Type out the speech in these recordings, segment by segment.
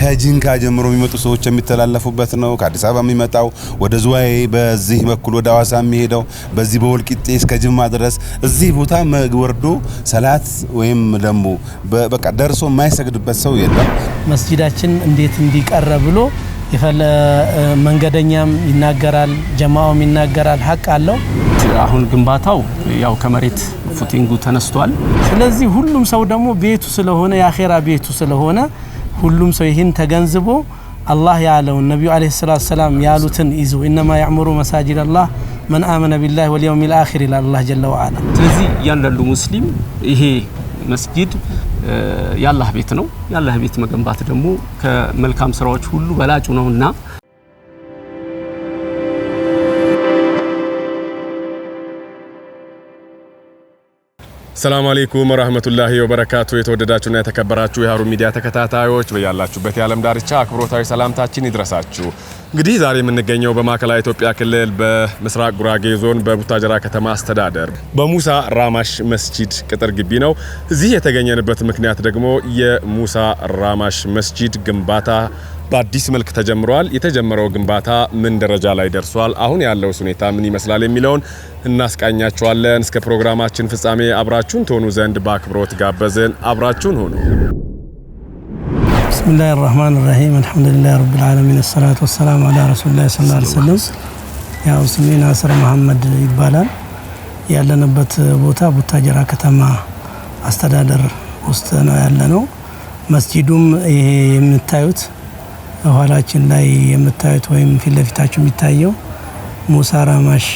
ከጂንካ ጀምሮ የሚመጡ ሰዎች የሚተላለፉበት ነው። ከአዲስ አበባ የሚመጣው ወደ ዝዋይ በዚህ በኩል ወደ ሐዋሳ የሚሄደው በዚህ በወልቂጤ እስከ ጅማ ድረስ እዚህ ቦታ ወርዶ ሰላት ወይም ደግሞ በቃ ደርሶ የማይሰግድበት ሰው የለም። መስጂዳችን እንዴት እንዲቀር ብሎ መንገደኛም ይናገራል፣ ጀማዓውም ይናገራል፣ ሐቅ አለው። አሁን ግንባታው ያው ከመሬት ፉቲንጉ ተነስቷል። ስለዚህ ሁሉም ሰው ደግሞ ቤቱ ስለሆነ የአኺራ ቤቱ ስለሆነ ሁሉም ሰው ይህን ተገንዝቦ አላህ ያለው ነብዩ አለይሂ ሰላቱ ሰላም ያሉትን ይዞ ኢነማ ያዕሙሩ መሳጂድ አላህ መን አመነ ቢላሂ ወልየውሚል አኺር ኢላ አላህ ጀለ ወዐላ። ስለዚህ ያንዳንዱ ሙስሊም ይሄ መስጂድ ያላህ ቤት ነው። ያላህ ቤት መገንባት ደግሞ ከመልካም ስራዎች ሁሉ በላጩ ነውና ሰላም አለይኩም ወራህመቱላሂ ወበረካቱ። የተወደዳችሁና የተከበራችሁ የሃሩን ሚዲያ ተከታታዮች በያላችሁበት የዓለም ዳርቻ አክብሮታዊ ሰላምታችን ይድረሳችሁ። እንግዲህ ዛሬ የምንገኘው በማዕከላዊ ኢትዮጵያ ክልል በምስራቅ ጉራጌ ዞን በቡታጀራ ከተማ አስተዳደር በሙሳ ራማሽ መስጂድ ቅጥር ግቢ ነው። እዚህ የተገኘንበት ምክንያት ደግሞ የሙሳ ራማሽ መስጂድ ግንባታ በአዲስ መልክ ተጀምሯል። የተጀመረው ግንባታ ምን ደረጃ ላይ ደርሷል፣ አሁን ያለው ሁኔታ ምን ይመስላል የሚለውን እናስቃኛችኋለን። እስከ ፕሮግራማችን ፍጻሜ አብራችሁን ትሆኑ ዘንድ በአክብሮት ጋበዝን። አብራችሁን ሆኑ። ቢስሚላሂር ረህማኒር ረሂም አልሐምዱሊላሂ ረቢል ዓለሚን ወሰላቱ ወሰላሙ ዐላ ረሱሊላሂ ሰለላሁ ዐለይሂ ወሰለም። ያው ስሜ ናስር መሐመድ ይባላል። ያለንበት ቦታ ቡታጀራ ከተማ አስተዳደር ውስጥ ነው ያለነው። መስጂዱም ይሄ የምታዩት ኋላችን ላይ የምታዩት ወይም ፊት ለፊታችሁ የሚታየው ሙሳ ራማሽ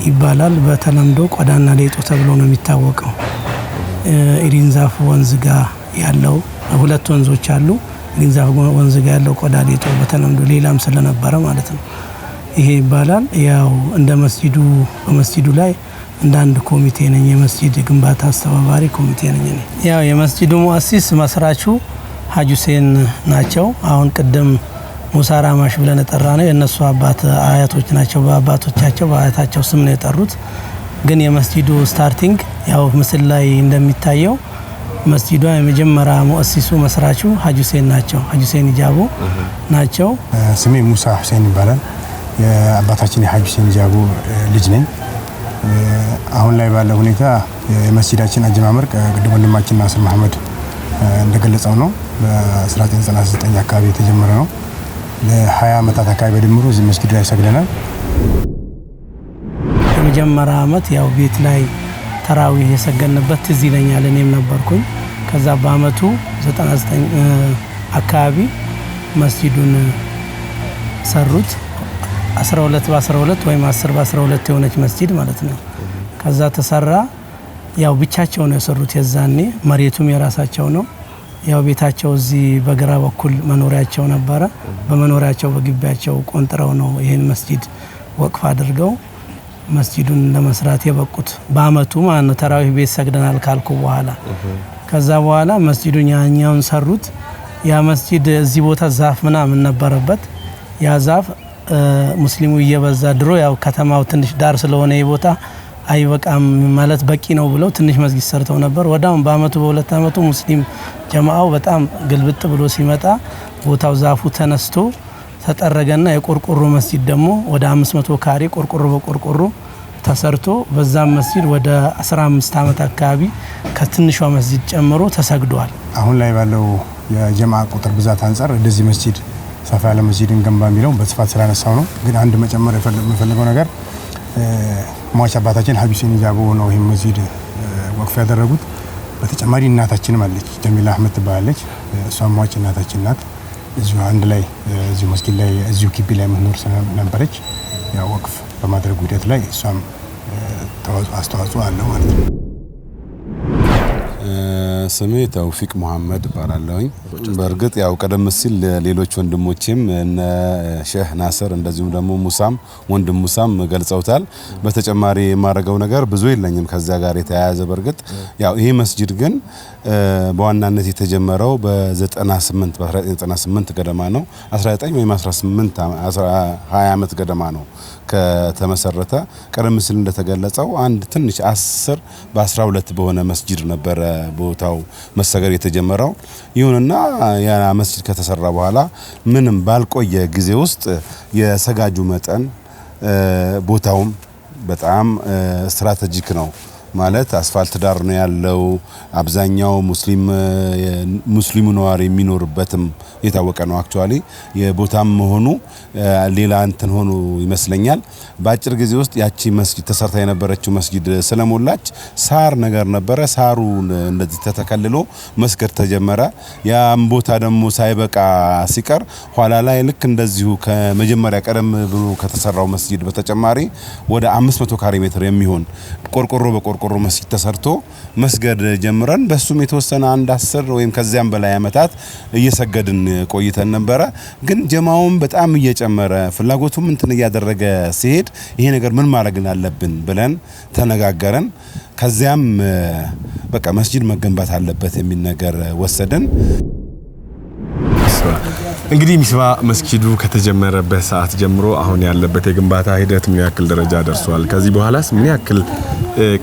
ይባላል። በተለምዶ ቆዳና ሌጦ ተብሎ ነው የሚታወቀው። ኢሪንዛፍ ወንዝ ጋር ያለው ሁለት ወንዞች አሉ። ኢሪንዛፍ ወንዝ ጋር ያለው ቆዳ ሌጦ በተለምዶ ሌላም ስለነበረ ማለት ነው ይሄ ይባላል። ያው እንደ በመስጂዱ ላይ እንደ አንድ ኮሚቴ ነኝ፣ የመስጂድ ግንባታ አስተባባሪ ኮሚቴ ነኝ። ያው የመስጂዱ ሙአሲስ መስራቹ ሀጂ ሁሴን ናቸው። አሁን ቅድም ሙሳ ራማሽ ብለን ጠራ ነው የነሱ አባት አያቶች ናቸው። በአባቶቻቸው በአያታቸው ስም ነው የጠሩት። ግን የመስጂዱ ስታርቲንግ ያው ምስል ላይ እንደሚታየው መስጂዷ የመጀመሪያ ሙአሲሱ መስራቹ ሀጂ ሁሴን ናቸው። ሀጂ ሁሴን ኢጃቦ ናቸው። ስሜ ሙሳ ሁሴን ይባላል። የአባታችን የሀጂ ሁሴን ኢጃቦ ልጅ ነኝ። አሁን ላይ ባለው ሁኔታ የመስጂዳችን አጀማመር ቅድም ወንድማችን ናስር መሐመድ እንደገለጸው ነው። በ1999 አካባቢ የተጀመረ ነው። ለ20 ዓመታት አካባቢ በድምሩ እዚህ መስጊድ ላይ ሰግደናል። የመጀመሪያ ዓመት ያው ቤት ላይ ተራዊህ የሰገንበት ትዝ ይለኛል፣ እኔም ነበርኩኝ። ከዛ በአመቱ 99 አካባቢ መስጂዱን ሰሩት። 12 በ12 ወይም 10 በ12 የሆነች መስጂድ ማለት ነው። ከዛ ተሰራ። ያው ብቻቸው ነው የሰሩት። የዛኔ መሬቱም የራሳቸው ነው። ያው ቤታቸው እዚህ በግራ በኩል መኖሪያቸው ነበረ። በመኖሪያቸው በግቢያቸው ቆንጥረው ነው ይሄን መስጂድ ወቅፍ አድርገው መስጂዱን ለመስራት የበቁት። በአመቱ ማለት ነው ተራዊህ ቤት ሰግደናል ካልኩ በኋላ። ከዛ በኋላ መስጂዱን ያኛውን ሰሩት። ያ መስጂድ እዚህ ቦታ ዛፍ ምናምን ነበረበት። ያ ዛፍ ሙስሊሙ እየበዛ ድሮ ያው ከተማው ትንሽ ዳር ስለሆነ ይቦታ አይበቃም ማለት በቂ ነው ብለው ትንሽ መስጊድ ሰርተው ነበር። ወዳውን በአመቱ በሁለት አመቱ ሙስሊም ጀማዓው በጣም ግልብጥ ብሎ ሲመጣ ቦታው ዛፉ ተነስቶ ተጠረገና የቆርቆሮ መስጊድ ደግሞ ወደ 500 ካሬ ቆርቆሮ በቆርቆሮ ተሰርቶ በዛም መስጊድ ወደ 15 አመት አካባቢ ከትንሿ መስጊድ ጨምሮ ተሰግዷል። አሁን ላይ ባለው የጀማዓ ቁጥር ብዛት አንፃር እንደዚህ መስጊድ ሰፋ ያለ መስጊድን ገንባ የሚለው በስፋት ስላነሳው ነው። ግን አንድ መጨመር የምፈልገው ነገር ሟች አባታችን ሀጂ ሁሴን ኢጃቦ ነው ይሄን መስጂድ ወቅፍ ያደረጉት። በተጨማሪ እናታችንም አለች ጀሚላ አህመድ ትባላለች። እሷም ሟች እናታችን ናት። እዚሁ አንድ ላይ እዚሁ መስጊድ ላይ እዚሁ ግቢ ላይ መኖር ነበረች። ያው ወቅፍ በማድረግ ሂደት ላይ እሷም አስተዋጽኦ አለው ማለት ነው። ስሜ ተውፊቅ መሐመድ ባላለሁኝ። በርግጥ ያው ቀደም ሲል ሌሎች ወንድሞቼም እነ ሼህ ናስር እንደዚሁም ደግሞ ሙሳም ወንድም ሙሳም ገልጸውታል። በተጨማሪ የማረገው ነገር ብዙ የለኝም ከዛ ጋር የተያያዘ። በርግጥ ያው ይሄ መስጂድ ግን በዋናነት የተጀመረው በ1998 ገደማ ነው 19 ወይም 18 20 ዓመት ገደማ ነው ከተመሰረተ ቀደም ሲል እንደተገለጸው አንድ ትንሽ 10 በ12 በሆነ መስጂድ ነበረ ቦታው መሰገድ የተጀመረው ይሁንና ያ መስጂድ ከተሰራ በኋላ ምንም ባልቆየ ጊዜ ውስጥ የሰጋጁ መጠን ቦታውም በጣም ስትራቴጂክ ነው ማለት አስፋልት ዳር ነው ያለው አብዛኛው ሙስሊሙ ነዋሪ የሚኖርበትም የታወቀ ነው አክቹአሊ የቦታም ሆኑ ሌላ እንትን ሆኖ ይመስለኛል በአጭር ጊዜ ውስጥ ያቺ መስጂድ ተሰርታ የነበረችው መስጂድ ስለሞላች ሳር ነገር ነበረ ሳሩ እንደዚህ ተተከልሎ መስገድ ተጀመረ ያም ቦታ ደግሞ ሳይበቃ ሲቀር ኋላ ላይ ልክ እንደዚሁ ከመጀመሪያ ቀደም ብሎ ከተሰራው መስጂድ በተጨማሪ ወደ 500 ካሬ ሜትር የሚሆን ቆርቆሮ መስጂድ ተሰርቶ መስገድ ጀምረን በሱም የተወሰነ አንድ 10 ወይም ከዚያም በላይ አመታት እየሰገድን ቆይተን ነበረ ግን ጀማውም በጣም እየጨመረ ፍላጎቱም እንትን እያደረገ ሲሄድ ይሄ ነገር ምን ማድረግ አለብን ብለን ተነጋገረን ከዚያም በቃ መስጂድ መገንባት አለበት የሚል ነገር ወሰደን እንግዲህ ሚስባ መስጂዱ ከተጀመረበት ሰዓት ጀምሮ አሁን ያለበት የግንባታ ሂደት ምን ያክል ደረጃ ደርሷል ከዚህ በኋላስ ምን ያክል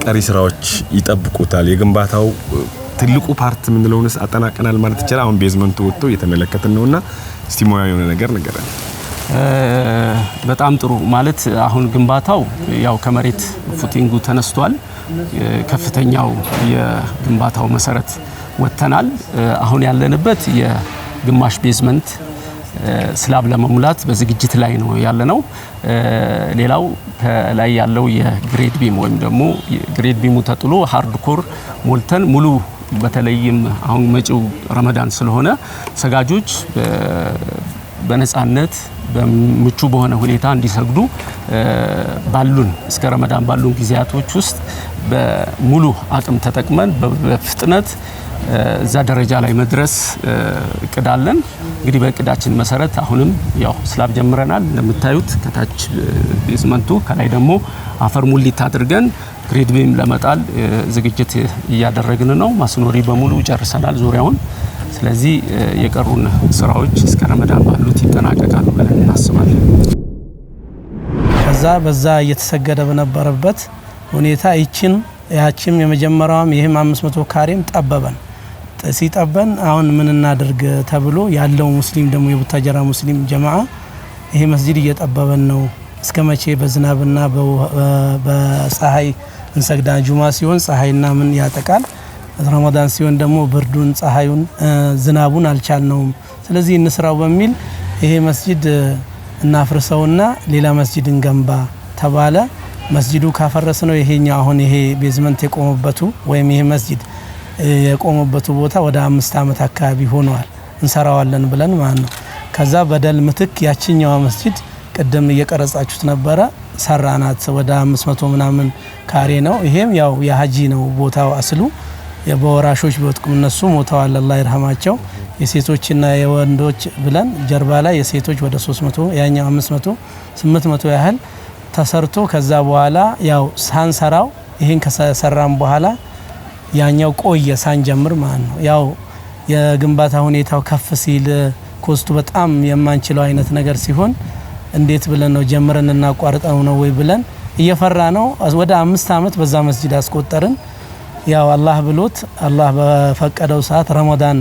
ቀሪ ስራዎች ይጠብቁታል የግንባታው ትልቁ ፓርት ምን ለሆነስ አጠናቀናል ማለት ይችላል አሁን ቤዝመንቱ ወጥቶ እየተመለከተን ነውና እስቲ ሞያው የሆነ ነገር ነገራል በጣም ጥሩ ማለት አሁን ግንባታው ያው ከመሬት ፉቲንጉ ተነስቷል ከፍተኛው የግንባታው መሰረት ወተናል አሁን ያለንበት የግማሽ ቤዝመንት ስላብ ለመሙላት በዝግጅት ላይ ነው ያለነው ሌላው ከላይ ያለው የግሬድ ቢም ወይም ደግሞ ግሬድ ቢሙ ተጥሎ ሃርድኮር ሞልተን ሙሉ በተለይም አሁን መጪው ረመዳን ስለሆነ ሰጋጆች በነጻነት በምቹ በሆነ ሁኔታ እንዲሰግዱ ባሉን እስከ ረመዳን ባሉን ጊዜያቶች ውስጥ በሙሉ አቅም ተጠቅመን በፍጥነት እዛ ደረጃ ላይ መድረስ እቅዳለን እንግዲህ በእቅዳችን መሰረት አሁንም ያው ስላብ ጀምረናል እንደምታዩት ከታች ቤዝመንቱ ከላይ ደግሞ አፈር ሙሊት አድርገን ግሬድ ቢም ለመጣል ዝግጅት እያደረግን ነው ማስኖሪ በሙሉ ጨርሰናል ዙሪያውን ስለዚህ የቀሩን ስራዎች እስከ ረመዳን ባሉት ይጠናቀቃሉ ብለን እናስባለን ከዛ በዛ እየተሰገደ በነበረበት ሁኔታ ያቺም የመጀመሪያውም ይሄም 500 ካሬም ጠበበን ሲጠበን አሁን ምን እናድርግ ተብሎ ያለው ሙስሊም ደግሞ የቡታጀራ ሙስሊም ጀማዓ ይሄ መስጂድ እየጠበበን ነው እስከመቼ በዝናብና በፀሐይ እንሰግዳ ጁማ ሲሆን ፀሐይና ምን ያጠቃል ረመዳን ሲሆን ደግሞ ብርዱን ፀሐዩን ዝናቡን አልቻልነውም ስለዚህ እንስራው በሚል ይሄ መስጂድ እናፍርሰውና ሌላ መስጂድ እንገንባ ተባለ መስጂዱ ካፈረስ ነው ይሄኛ አሁን ይሄ ቤዝመንት የቆመበቱ ወይም ይሄ መስጂድ የቆመበቱ ቦታ ወደ 5 አመት አካባቢ ሆኗል እንሰራዋለን ብለን ማለት ነው ከዛ በደል ምትክ ያቺኛው መስጂድ ቀደም እየቀረጻችሁት ነበረ ሰራናት ወደ 500 ምናምን ካሬ ነው ይሄም ያው የሀጂ ነው ቦታው አስሉ የበወራሾች በወጥቁም እነሱ ሞተዋል አላህ ይርሐማቸው የሴቶችና የወንዶች ብለን ጀርባ ላይ የሴቶች ወደ 300 ያኛው 500 800 ያህል ተሰርቶ ከዛ በኋላ ያው ሳንሰራው ይሄን ከሰራም በኋላ ያኛው ቆየ ሳንጀምር ማለት ነው ያው የግንባታ ሁኔታው ከፍ ሲል ኮስቱ በጣም የማንችለው አይነት ነገር ሲሆን እንዴት ብለን ነው ጀምረን እናቋርጠው ነው ወይ ብለን እየፈራ ነው ወደ 5 አመት በዛ መስጂድ አስቆጠርን ያው አላህ ብሎት አላህ በፈቀደው ሰዓት ረመዳን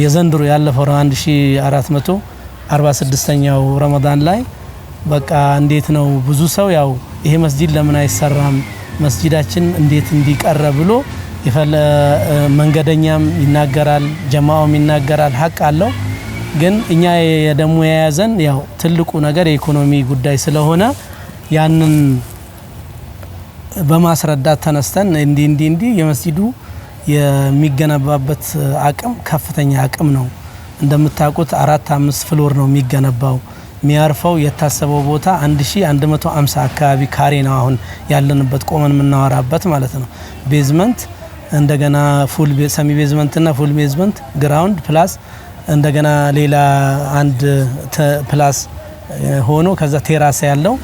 የዘንድሮ ያለፈው 1446ኛው ረመዳን ላይ በቃ እንዴት ነው ብዙ ሰው ያው ይሄ መስጂድ ለምን አይሰራም መስጂዳችን እንዴት እንዲቀረ ብሎ መንገደኛም ይናገራል ጀማዓውም ይናገራል ሐቅ አለው ግን እኛ የደሙ የያዘን ያው ትልቁ ነገር የኢኮኖሚ ጉዳይ ስለሆነ ያንን በማስረዳት ተነስተን እንዲ የመስጂዱ የሚገነባበት አቅም ከፍተኛ አቅም ነው እንደምታውቁት 4-5 ፍሎር ነው የሚገነባው ሚያርፈው የታሰበው ቦታ 1150 አካባቢ ካሬ ነው አሁን ያለንበት ቆመን ምናወራበት ማለት ነው ቤዝመንት እንደገና ፉል ሰሚ ቤዝመንት እና ፉል ቤዝመንት ግራውንድ ፕላስ እንደገና ሌላ አንድ ፕላስ ሆኖ ከዛ ቴራስ ያለው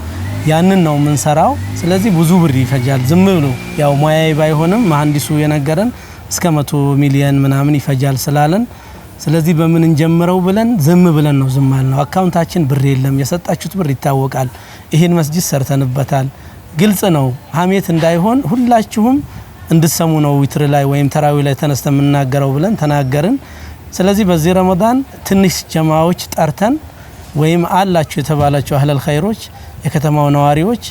ያንን ነው ምንሰራው ስለዚህ ብዙ ብር ይፈጃል ዝም ብሎ ያው ሙያዬ ባይሆንም መሐንዲሱ የነገረን እስከ 100 ሚሊዮን ምናምን ይፈጃል ስላለን ስለዚህ በምን እንጀምረው ብለን ዝም ብለን ነው ዝም አልነው። አካውንታችን ብር የለም፣ የሰጣችሁት ብር ይታወቃል። ይሄን መስጂድ ሰርተንበታል። ግልጽ ነው፣ ሀሜት እንዳይሆን ሁላችሁም እንድትሰሙ ነው ዊትር ላይ ወይም ተራዊ ላይ ተነስተን የምናገረው ብለን ተናገርን። ስለዚህ በዚህ ረመዳን ትንሽ ጀማዎች ጠርተን ወይም አላችሁ የተባላችሁ አህለል ኸይሮች የከተማው ነዋሪዎች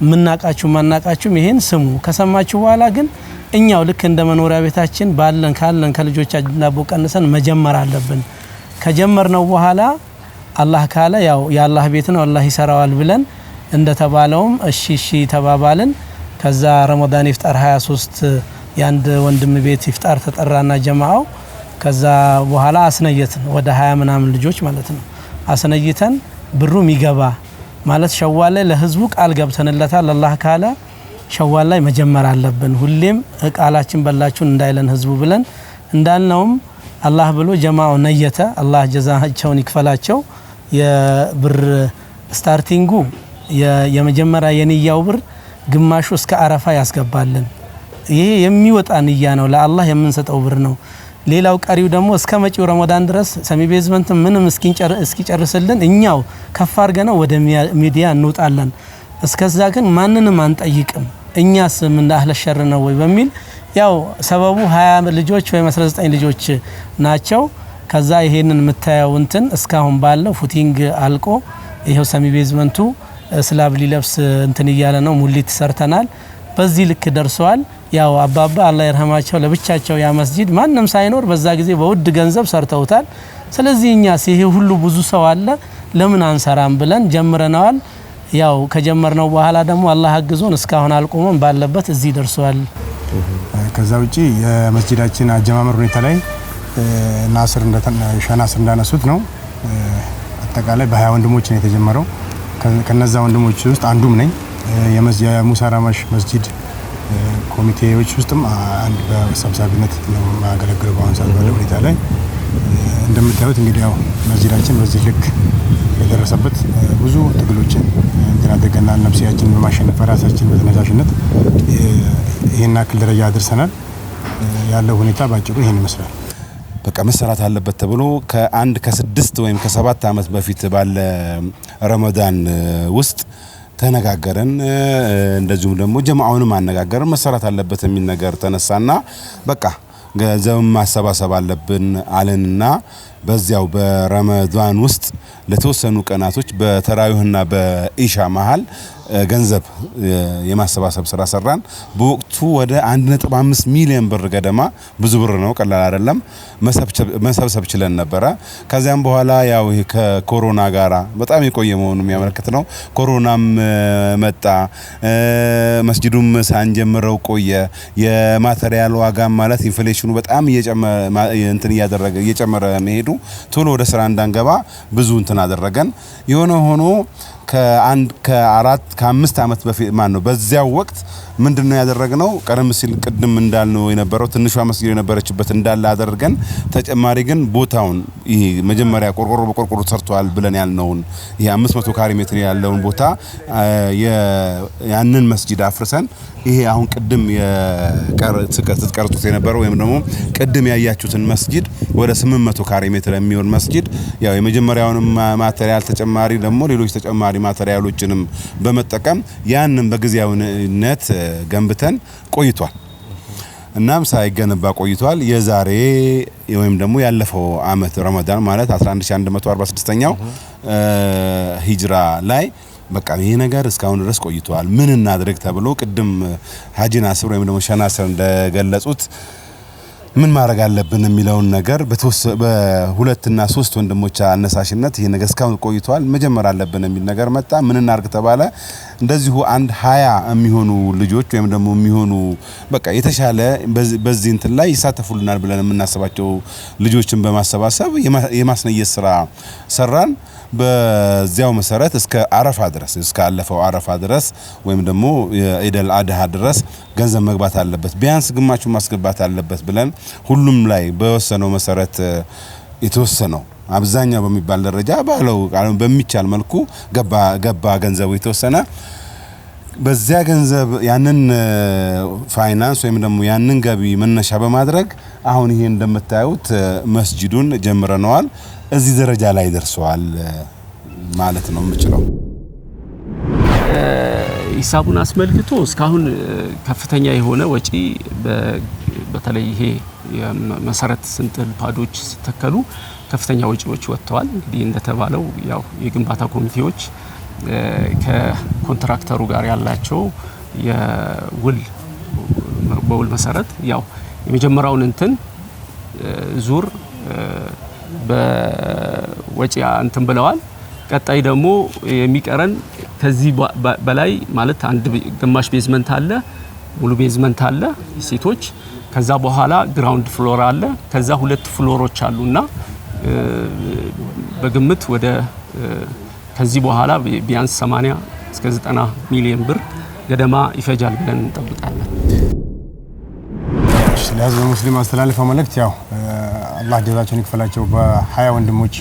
ምናቃችሁ ማናቃችሁም ይሄን ስሙ። ከሰማችሁ በኋላ ግን እኛው ልክ እንደ መኖሪያ ቤታችን ባለን ካለን ከልጆቻችን ዳቦ ቀንሰን መጀመር አለብን። ከጀመርነው በኋላ አላህ ካለ ያው የአላህ ቤት ነው አላህ ይሰራዋል ብለን እንደተባለውም እሺ ተባባልን። ከዛ ረመዳን ይፍጣር 23 ያንድ ወንድም ቤት ይፍጣር ተጠራና ጀማዓው ከዛ በኋላ አስነየትን ወደ 20 ምናምን ልጆች ማለት ነው። አስነይተን ብሩ ሚገባ ማለት ሸዋል ላይ ለህዝቡ ቃል ገብተንለታል። አላህ ካለ ሸዋል ላይ መጀመር አለብን። ሁሌም ቃላችን በላችሁን እንዳይለን ህዝቡ ብለን እንዳልነውም አላህ ብሎ ጀማዓው ነየተ። አላህ ጀዛቸውን ይክፈላቸው። የብር ስታርቲንጉ የመጀመሪያ የንያው ብር ግማሹ እስከ አረፋ ያስገባልን። ይሄ የሚወጣ ንያ ነው፣ ለአላህ የምንሰጠው ብር ነው። ሌላው ቀሪው ደግሞ እስከ መጪው ረመዳን ድረስ ሰሚ ቤዝመንት ምንም እስኪጨርስልን እኛው ከፍ አድርገነው ወደ ሚዲያ እንውጣለን። እስከዛ ግን ማንንም አንጠይቅም። እኛስ ምን አህለ ሸር ነው ወይ በሚል ያው ሰበቡ 20 ልጆች ወይ 19 ልጆች ናቸው። ከዛ ይሄንን የምታየው እንትን እስካሁን ባለው ፉቲንግ አልቆ ይሄው ሰሚ ቤዝመንቱ ስላብ ሊለብስ እንትን እያለ ነው። ሙሊት ሰርተናል። በዚህ ልክ ደርሰዋል። ያው አባባ አላህ ይርሐማቸው ለብቻቸው ያ መስጂድ ማንም ሳይኖር በዛ ጊዜ በውድ ገንዘብ ሰርተውታል። ስለዚህ እኛስ ይሄ ሁሉ ብዙ ሰው አለ ለምን አንሰራም ብለን ጀምረናል። ያው ከጀመርነው በኋላ ደግሞ አላህ አግዞን እስካሁን አልቆመን ባለበት እዚህ ደርሰዋል። ከዛ ውጪ የመስጂዳችን አጀማመር ሁኔታ ላይ ናስር እንዳነሱት ነው። አጠቃላይ በ20 ወንድሞች ነው የተጀመረው። ከነዛ ወንድሞች ውስጥ አንዱም ነኝ። የሙሳ ራማሽ መስጂድ ኮሚቴዎች ውስጥም አንድ በሰብሳቢነት ነው ማገለግለው። በአሁኑ ሰዓት ባለው ሁኔታ ላይ እንደምታዩት እንግዲህ ያው መስጂዳችን በዚህ ልክ የደረሰበት ብዙ ትግሎችን እንትን አድርገናል። ነፍሲያችን በማሸነፍ ራሳችን በተነሳሽነት ይሄን አክል ደረጃ አድርሰናል። ያለው ሁኔታ ባጭሩ ይሄን ይመስላል። በቃ መሰራት አለበት ተብሎ ከ6 ወይም ከ7 አመት በፊት ባለ ረመዳን ውስጥ ተነጋገረን። እንደዚሁም ደግሞ ጀማዓውንም አነጋገረን። መሰራት አለበት የሚል ነገር ተነሳና በቃ ገንዘብ ማሰባሰብ አለብን አለንና በዚያው በረመዳን ውስጥ ለተወሰኑ ቀናቶች በተራዊህና በኢሻ መሃል ገንዘብ የማሰባሰብ ስራ ሰራን። በወቅቱ ወደ 1.5 ሚሊዮን ብር ገደማ ብዙ ብር ነው፣ ቀላል አይደለም። መሰብሰብ ችለን ነበረ። ከዚያም በኋላ ያው ይሄ ከኮሮና ጋራ በጣም የቆየ መሆኑ የሚያመለክት ነው። ኮሮናም መጣ፣ መስጂዱም ሳንጀምረው ቆየ። የማቴሪያል ዋጋ ማለት ኢንፍሌሽኑ በጣም እየጨመረ መሄዱ ቶሎ ወደ ስራ እንዳንገባ ብዙ እንትን አደረገን። የሆነ ሆኖ ከ4-5 አመት በፊት በዚያው ወቅት ምንድነው ያደረግነው? ቀደም ሲል ቅድም እንዳልነው የነበረው ትንሿ መስጊድ የነበረችበት እንዳለ አደረገን። ተጨማሪ ግን ቦታውን ይሄ መጀመሪያ ቆርቆሮ በቆርቆሮ ተሰርቷል ብለን ያልነውን ይሄ 500 ካሬ ሜትር ያለውን ቦታ ያንን መስጊድ አፍርሰን ይሄ አሁን ቅድም የቀርጹት የነበረው ወይም ደግሞ ቅድም ያያችሁትን መስጊድ ወደ 800 ካሬ ሜትር የሚሆን መስጊድ ያው የመጀመሪያውን ማቴሪያል ተጨማሪ ደግሞ ሌሎች ተጨማሪ ማቴሪያሎችንም በመጠቀም ያንን በጊዜያዊነት ገንብተን ቆይቷል። እናም ሳይገነባ ቆይቷል። የዛሬ ወይም ደግሞ ያለፈው አመት ረመዳን ማለት 11146ኛው ሂጅራ ላይ በቃ ይሄ ነገር እስካሁን ድረስ ቆይቷል። ምን እናድርግ ተብሎ ቅድም ሀጂ ናስር ወይም ደግሞ ሸናስር እንደገለጹት ምን ማድረግ አለብን የሚለውን ነገር በሁለትና 3 ወንድሞች አነሳሽነት ይሄ ነገር እስካሁን ቆይቷል፣ መጀመር አለብን የሚል ነገር መጣ። ምን እናድርግ ተባለ። እንደዚሁ 20 የሚሆኑ ልጆች ወይም ደግሞ የሚሆኑ በቃ የተሻለ በዚህ እንትን ላይ ይሳተፉልናል ብለን የምናስባቸው ልጆችን በማሰባሰብ የማስነየት ስራ ሰራን። በዚያው መሰረት እስከ አረፋ ድረስ እስከ አለፈው አረፋ ድረስ ወይም ደግሞ ኢደል አድሃ ድረስ ገንዘብ መግባት አለበት፣ ቢያንስ ግማሹን ማስገባት አለበት ብለን ሁሉም ላይ በወሰነው መሰረት የተወሰነው አብዛኛው በሚባል ደረጃ ባለው በሚቻል መልኩ ገባ ገንዘቡ የተወሰነ በዚያ ገንዘብ ያንን ፋይናንስ ወይም ደግሞ ያንን ገቢ መነሻ በማድረግ አሁን ይሄ እንደምታዩት መስጂዱን ጀምረነዋል። እዚህ ደረጃ ላይ ደርሰዋል ማለት ነው የምችለው። ሂሳቡን አስመልክቶ እስካሁን ከፍተኛ የሆነ ወጪ በተለይ ይሄ የመሰረት ስንጥል ፓዶች ሲተከሉ ከፍተኛ ወጪዎች ወጥተዋል። እንግዲህ እንደተባለው ያው የግንባታ ኮሚቴዎች ከኮንትራክተሩ ጋር ያላቸው በውል መሰረት ያው የመጀመሪያውን እንትን ዙር በወጪ እንትን ብለዋል። ቀጣይ ደግሞ የሚቀረን ከዚህ በላይ ማለት አንድ ግማሽ ቤዝመንት አለ፣ ሙሉ ቤዝመንት አለ ሴቶች። ከዛ በኋላ ግራውንድ ፍሎር አለ። ከዛ 2 ፍሎሮች አሉና በግምት ወደ ከዚህ በኋላ ቢያንስ 80 እስከ 90 ሚሊዮን ብር ገደማ ይፈጃል ብለን እንጠብቃለን። ለህዝብ ሙስሊም አስተላልፈው መልእክት ያው አላህ ጀዛቸውን ይክፈላቸው። በ20 ወንድሞች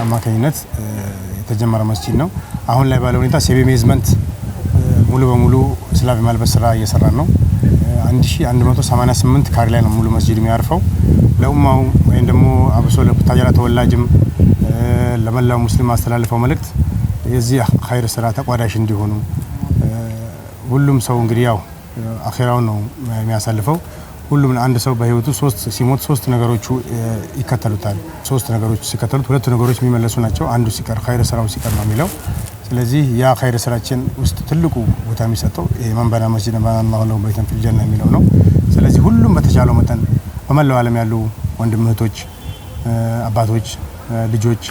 አማካኝነት የተጀመረ መስጂድ ነው። አሁን ላይ ባለው ሁኔታ ሴቢ ቤዝመንት ሙሉ በሙሉ ስላብ ማልበስ ስራ እየሰራ ነው። 1188 ካሬ ላይ ነው ሙሉ መስጂድ የሚያርፈው። ለኡማው ወይም ደግሞ አብሶ ለቡታጀራ ተወላጅም ለመላው ሙስሊም አስተላልፈው መልእክት የዚህ ኸይር ስራ ተቋዳሽ እንዲሆኑ ሁሉም ሰው እንግዲህ ያው አኺራውን ነው የሚያሳልፈው። ሁሉም አንድ ሰው በህይወቱ ሲሞት 3 ነገሮች ይከተሉታል። 3 ነገሮች ሲከተሉት 2 ነገሮች የሚመለሱ ናቸው። አንዱ ሲቀር ኸይር ስራው ሲቀር ነው የሚለው። ስለዚህ ያ ኸይር ስራችን ውስጥ ትልቁ ቦታ የሚሰጠው የመንበራ መስጂድ አላሁ ለሁ በይተን ፊል ጀና የሚለው ነው። ስለዚህ ሁሉም በተቻለው መጠን በመላው ዓለም ያሉ ወንድም እህቶች፣ አባቶች፣ ልጆች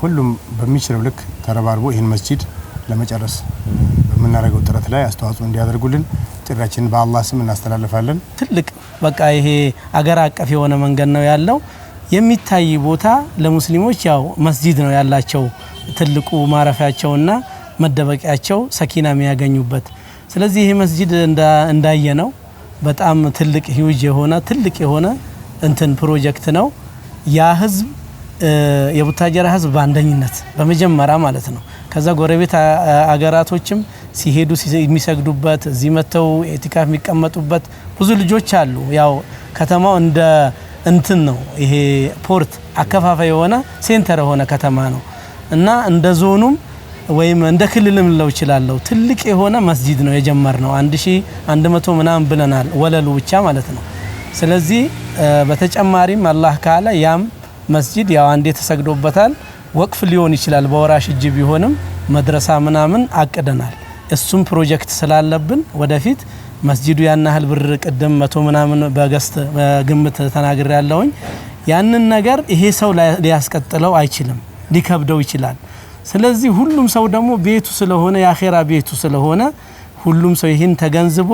ሁሉም በሚችለው ልክ ተረባርቦ ይህን መስጂድ ለመጨረስ በምናደርገው ጥረት ላይ አስተዋጽኦ እንዲያደርጉልን ጥሪያችንን በአላህ ስም እናስተላልፋለን። ትልቅ በቃ ይሄ አገር አቀፍ የሆነ መንገድ ነው ያለው። የሚታይ ቦታ ለሙስሊሞች ያው መስጂድ ነው ያላቸው ትልቁ ማረፊያቸውና መደበቂያቸው ሰኪና የሚያገኙበት። ስለዚህ ይሄ መስጂድ እንዳየነው በጣም ትልቅ ሂውጅ የሆነ ትልቅ የሆነ እንትን ፕሮጀክት ነው። ያ ህዝብ የቡታጀራ ህዝብ በአንደኝነት በመጀመሪያ ማለት ነው። ከዛ ጎረቤት አገራቶችም ሲሄዱ የሚሰግዱበት እዚህ መተው ኢቲካፍ የሚቀመጡበት ብዙ ልጆች አሉ። ያው ከተማው እንደ እንትን ነው ይሄ ፖርት አከፋፋይ የሆነ ሴንተር የሆነ ከተማ ነው እና እንደ ዞኑም ወይም እንደ ክልልም ለው ይችላል። ትልቅ የሆነ መስጂድ ነው የጀመርነው 1100 ምናምን ብለናል ወለሉ ብቻ ማለት ነው። ስለዚህ በተጨማሪም አላህ ካለ ያም መስጂድ ያው አንዴ ተሰግዶበታል ወቅፍ ሊሆን ይችላል በወራሽ እጅ ቢሆንም መድረሳ ምናምን አቅደናል። እሱም ፕሮጀክት ስላለብን ወደፊት መስጂዱ ያን ያህል ብር ቅድም 100 ምናምን በግምት ተናግሬ ያለውኝ ያንን ነገር ይሄ ሰው ሊያስቀጥለው አይችልም፣ ሊከብደው ይችላል። ስለዚህ ሁሉም ሰው ደግሞ ቤቱ ስለሆነ የአኺራ ቤቱ ስለሆነ ሁሉም ሰው ይህን ተገንዝቦ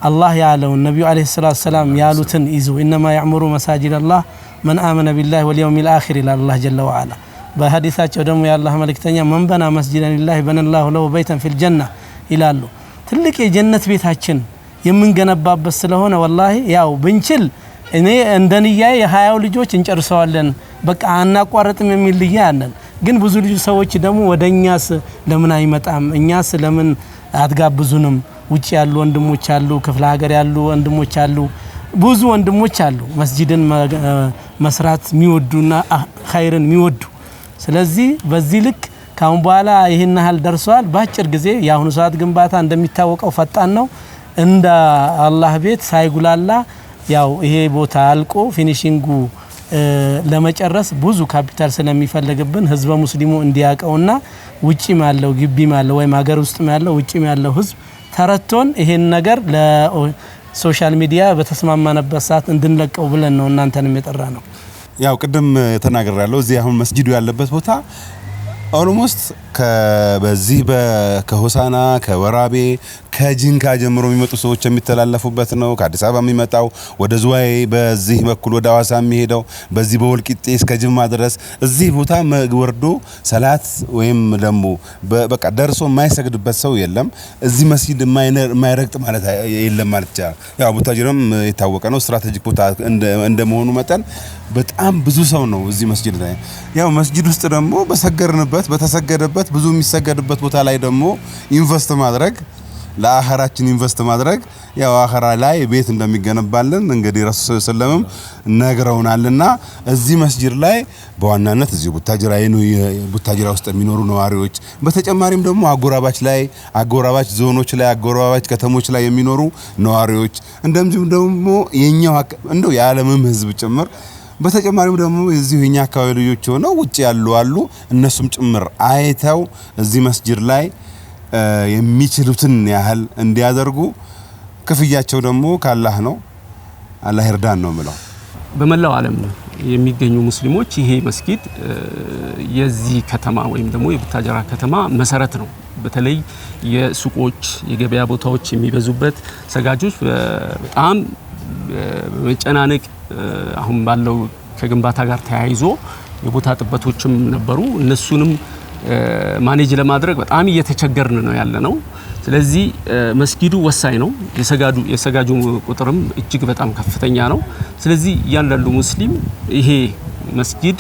አላህ ያለውን ነብዩ አለይሂ ሰላቱ ሰላም ያሉትን ይዞ ኢነማ ያዕሙሩ መሳጂድ አላህ መን አመነ ቢላሂ ወልየውሚል አኺር ኢላ አላህ ጀለ ወዐላ። በሐዲሳቸው ደግሞ የአላህ መልእክተኛ መን በና መስጂደን ሊላሂ በነላሁ ለሁ በይተን ፊል ጀና ይላሉ። ትልቅ የጀነት ቤታችን የምንገነባበት ስለሆነ ወላሂ ያው ብንችል እኔ እንደንያዬ የ20 ልጆች እንጨርሰዋለን በቃ አናቋርጥም የሚል ልያ ያለን። ግን ብዙ ሰዎች ደግሞ ወደኛስ ለምን አይመጣም እኛስ ለምን አትጋብዙንም? ውጪ ያሉ ወንድሞች አሉ፣ ክፍለ ሀገር ያሉ ወንድሞች አሉ፣ ብዙ ወንድሞች አሉ መስጂድን መስራት የሚወዱና ኸይርን የሚወዱ። ስለዚህ በዚህ ልክ ካሁን በኋላ ይሄን ያህል ደርሷል። በአጭር ጊዜ የአሁኑ ሰዓት ግንባታ እንደሚታወቀው ፈጣን ነው። እንደ አላህ ቤት ሳይጉላላ ያው ይሄ ቦታ አልቆ ፊኒሺንጉ ለመጨረስ ብዙ ካፒታል ስለሚፈልግብን ህዝበ ሙስሊሙ እንዲያቀውና ውጪም ያለው ግቢም ያለው ወይም ሀገር ውስጥም ያለው ውጪም ያለው ህዝብ ተረቶን ይሄን ነገር ለሶሻል ሚዲያ በተስማማነበት ሰዓት እንድንለቀው ብለን ነው እናንተንም የጠራ ነው። ያው ቅድም ተናገር ያለው እዚህ አሁን መስጂዱ ያለበት ቦታ ኦልሞስት በዚህ ከሆሳና ከወራቤ ከጂንካ ጀምሮ የሚመጡ ሰዎች የሚተላለፉበት ነው። ከአዲስ አበባ የሚመጣው ወደ ዝዋይ በዚህ በኩል ወደ ሐዋሳ የሚሄደው በዚህ በወልቂጤ እስከ ጅማ ድረስ እዚህ ቦታ ወርዶ ሰላት ወይም ደግሞ በቃ ደርሶ የማይሰግድበት ሰው የለም። እዚህ መስጂድ የማይረግጥ ማለት የለም ማለት ይቻላል። ያው ቡታጅራም የታወቀ ነው ስትራቴጂክ ቦታ እንደመሆኑ መጠን በጣም ብዙ ሰው ነው እዚህ መስጂድ ላይ። ያው መስጂድ ውስጥ ደግሞ በሰገርንበት በተሰገደበት ብዙ የሚሰገድበት ቦታ ላይ ደግሞ ኢንቨስት ማድረግ ለአኺራችን ኢንቨስት ማድረግ ያው አኺራ ላይ ቤት እንደሚገነባልን እንግዲህ ረሱል ሰለላሁ ነግረውናልና እዚህ መስጂድ ላይ በዋናነት እዚህ ቡታጅራ ውስጥ የሚኖሩ ነዋሪዎች በተጨማሪም ደግሞ አጎራባች ዞኖች ላይ አጎራባች ከተሞች ላይ የሚኖሩ ነዋሪዎች እንደምንም ደግሞ የኛው እንደው የዓለምም ህዝብ ጭምር በተጨማሪም ደግሞ እዚህ የኛ አካባቢ ልጆች ሆነው ውጪ ያሉ አሉ እነሱም ጭምር አይተው እዚህ መስጂድ ላይ የሚችሉትን ያህል እንዲያደርጉ ክፍያቸው ደግሞ ካላህ ነው አላህ ይርዳን ነው ማለት በመላው ዓለም የሚገኙ ሙስሊሞች ይሄ መስጊድ የዚህ ከተማ ወይም ደግሞ የቡታጀራ ከተማ መሰረት ነው በተለይ የሱቆች የገበያ ቦታዎች የሚበዙበት ሰጋጆች በጣም መጨናነቅ አሁን ባለው ከግንባታ ጋር ተያይዞ የቦታ ጥበቶችም ነበሩ እነሱንም ማኔጅ ለማድረግ በጣም እየተቸገርን ነው ያለነው ስለዚህ መስጊዱ ወሳኝ ነው የሰጋጁ ቁጥርም እጅግ በጣም ከፍተኛ ነው ስለዚህ ያንዳንዱ ሙስሊም ይሄ መስጊድ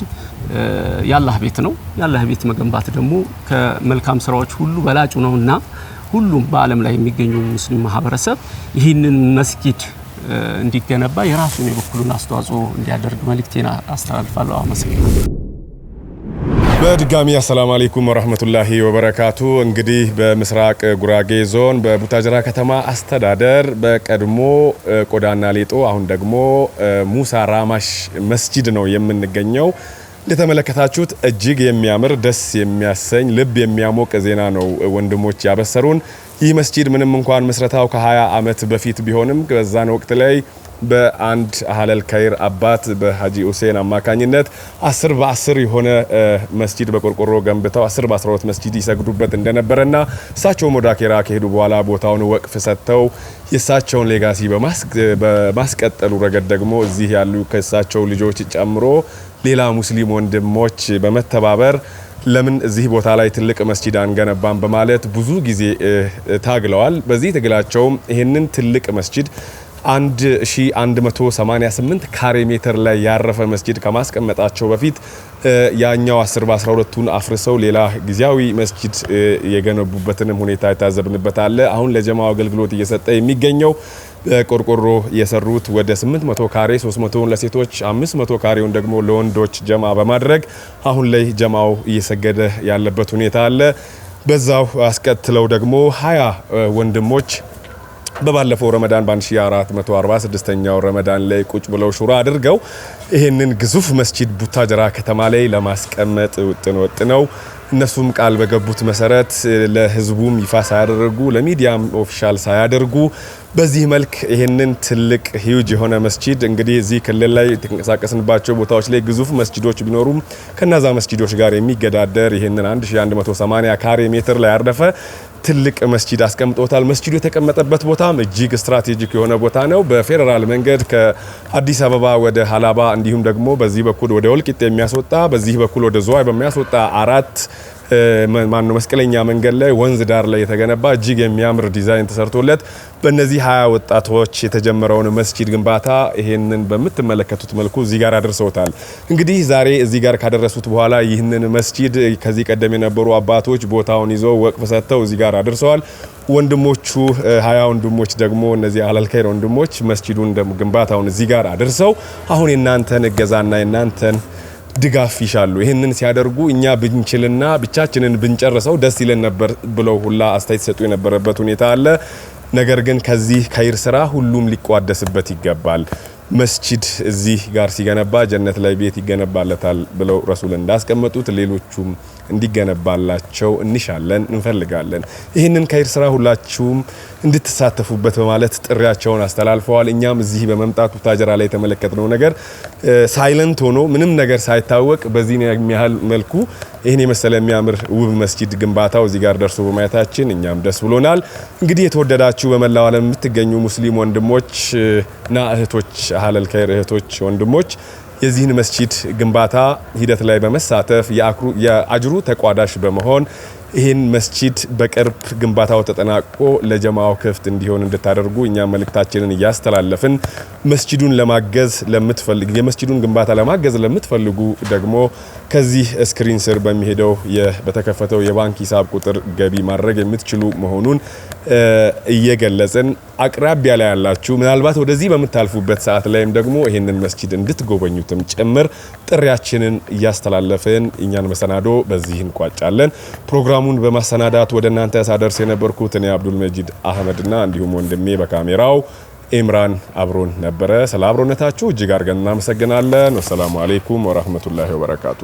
ያላህ ቤት ነው ያላህ ቤት መገንባት ደግሞ ከመልካም ስራዎች ሁሉ በላጩ ነውና ሁሉም በአለም ላይ የሚገኙ ሙስሊም ማህበረሰብ ይህንን መስጊድ እንዲገነባ የራሱን የበኩሉን አስተዋጽኦ እንዲያደርግ መልእክቴን አስተላልፋለሁ አመሰግናለሁ በድጋሚ አሰላሙ አለይኩም ወራህመቱላሂ ወበረካቱ እንግዲህ በምስራቅ ጉራጌ ዞን በቡታጀራ ከተማ አስተዳደር በቀድሞ ቆዳና ሌጦ አሁን ደግሞ ሙሳ ራማሽ መስጂድ ነው የምንገኘው እንደተመለከታችሁት እጅግ የሚያምር ደስ የሚያሰኝ ልብ የሚያሞቅ ዜና ነው ወንድሞች ያበሰሩን ይህ መስጂድ ምንም እንኳን መስረታው ከ20 አመት በፊት ቢሆንም በዛን ወቅት ላይ በአንድ አህለል ከይር አባት በሃጂ ሁሴን አማካኝነት 10 በ10 የሆነ መስጂድ በቆርቆሮ ገንብተው 10 በ12 መስጂድ ይሰግዱበት እንደነበረና እሳቸው ሞዳኬራ ከሄዱ በኋላ ቦታውን ወቅፍ ሰጥተው የሳቸውን ሌጋሲ በማስቀጠሉ ረገድ ደግሞ እዚህ ያሉ ከሳቸው ልጆች ጨምሮ ሌላ ሙስሊም ወንድሞች በመተባበር ለምን እዚህ ቦታ ላይ ትልቅ መስጂድ አንገነባም በማለት ብዙ ጊዜ ታግለዋል በዚህ ትግላቸውም ይሄንን ትልቅ መስጂድ 1188 ካሬ ሜትር ላይ ያረፈ መስጂድ ከማስቀመጣቸው በፊት ያኛው 10 በ12ቱን አፍርሰው ሌላ ጊዜያዊ መስጂድ የገነቡበትንም ሁኔታ የታዘብንበት አለ አሁን ለጀማው አገልግሎት እየሰጠ የሚገኘው ቆርቆሮ የሰሩት ወደ 800 ካሬ 300 ለሴቶች 500 ካሬውን ደግሞ ለወንዶች ጀማ በማድረግ አሁን ላይ ጀማው እየሰገደ ያለበት ሁኔታ አለ በዛው አስከትለው ደግሞ 20 ወንድሞች በባለፈው ረመዳን በ1446ኛው ረመዳን ላይ ቁጭ ብለው ሹራ አድርገው ይሄንን ግዙፍ መስጂድ ቡታጀራ ከተማ ላይ ለማስቀመጥ ወጥነው እነሱም ቃል በገቡት መሰረት ለህዝቡም ይፋ ሳያደርጉ ለሚዲያም ኦፊሻል ሳያደርጉ በዚህ መልክ ይሄንን ትልቅ ሂውጅ የሆነ መስጂድ እንግዲህ እዚህ ክልል ላይ ተንቀሳቀስንባቸው ቦታዎች ላይ ግዙፍ መስጂዶች ቢኖሩም ከነዛ መስጂዶች ጋር የሚገዳደር ይሄንን 1180 ካሬ ሜትር ላይ ያረፈ ትልቅ መስጂድ አስቀምጦታል መስጂዱ የተቀመጠበት ቦታም እጅግ ስትራቴጂክ የሆነ ቦታ ነው በፌደራል መንገድ ከአዲስ አበባ ወደ ሀላባ እንዲሁም ደግሞ በዚህ በኩል ወደ ወልቂጤ የሚያስወጣ በዚህ በኩል ወደ ዝዋይ በሚያስወጣ አራት መስቀለኛ መንገድ ላይ ወንዝ ዳር ላይ የተገነባ እጅግ የሚያምር ዲዛይን ተሰርቶለት በእነዚህ 20 ወጣቶች የተጀመረውን መስጂድ ግንባታ ይሄንን በምትመለከቱት መልኩ እዚህ ጋር አድርሰውታል እንግዲህ ዛሬ እዚህ ጋር ካደረሱት በኋላ ይህንን መስጂድ ከዚህ ቀደም የነበሩ አባቶች ቦታውን ይዘው ወቅፍ ሰጥተው እዚህ ጋር አድርሰዋል ወንድሞቹ 20 ወንድሞች ደግሞ እነዚህ አህለል ከይር ወንድሞች መስጂዱን ግንባታውን እዚህ ጋር አድርሰው አሁን የናንተን እገዛና የናንተን ድጋፍ ይሻሉ ይሄንን ሲያደርጉ እኛ ብንችልና ብቻችንን ብንጨርሰው ደስ ይለን ነበር ብለው ሁላ አስተያየት ሰጡ የነበረበት ሁኔታ አለ ነገር ግን ከዚህ ከይር ስራ ሁሉም ሊቋደስበት ይገባል መስጂድ እዚህ ጋር ሲገነባ ጀነት ላይ ቤት ይገነባለታል ብለው ረሱል እንዳስቀመጡት ሌሎቹም እንዲገነባላቸው እንሻለን እንፈልጋለን ይሄንን ከይር ስራ ሁላችሁም እንድትሳተፉበት በማለት ጥሪያቸውን አስተላልፈዋል እኛም እዚህ በመምጣት ቡታጀራ ላይ የተመለከትነው ነገር ሳይለንት ሆኖ ምንም ነገር ሳይታወቅ በዚህ የሚያህል መልኩ ይሄን የመሰለ የሚያምር ውብ መስጂድ ግንባታው እዚህ ጋር ደርሶ በማየታችን እኛም ደስ ብሎናል እንግዲህ የተወደዳችሁ በመላው ዓለም የምትገኙ ሙስሊም ወንድሞችና እህቶች አህለል ከይር እህቶች ወንድሞች የዚህን መስጂድ ግንባታ ሂደት ላይ በመሳተፍ የአጅሩ ተቋዳሽ በመሆን ይህን መስጂድ በቅርብ ግንባታው ተጠናቆ ለጀማው ክፍት እንዲሆን እንድታደርጉ እኛ መልእክታችንን እያስተላለፍን መስጂዱን ለማገዝ ለምትፈልጉ የመስጂዱን ግንባታ ለማገዝ ለምትፈልጉ ደግሞ ከዚህ ስክሪን ስር በሚሄደው በተከፈተው የባንክ ሂሳብ ቁጥር ገቢ ማድረግ የምትችሉ መሆኑን እየገለጽን አቅራቢያ ላይ ያላችሁ ምናልባት ወደዚህ በመታልፉበት ሰዓት ላይም ደግሞ ይሄንን መስጂድ እንድትጎበኙትም ጭምር ጥሪያችንን እያስተላለፈን እኛን መሰናዶ በዚህ እንቋጫለን። ፕሮግራሙን በማሰናዳት ወደ እናንተ ያሳደርስ የነበርኩት እኔ አብዱል መጂድ አህመድና እንዲሁም ወንድሜ በካሜራው ኢምራን አብሮን ነበረ። ስለ አብሮነታችሁ እጅግ አድርገን እናመሰግናለን። ወሰላሙ አለይኩም ወራህመቱላሂ ወበረካቱ።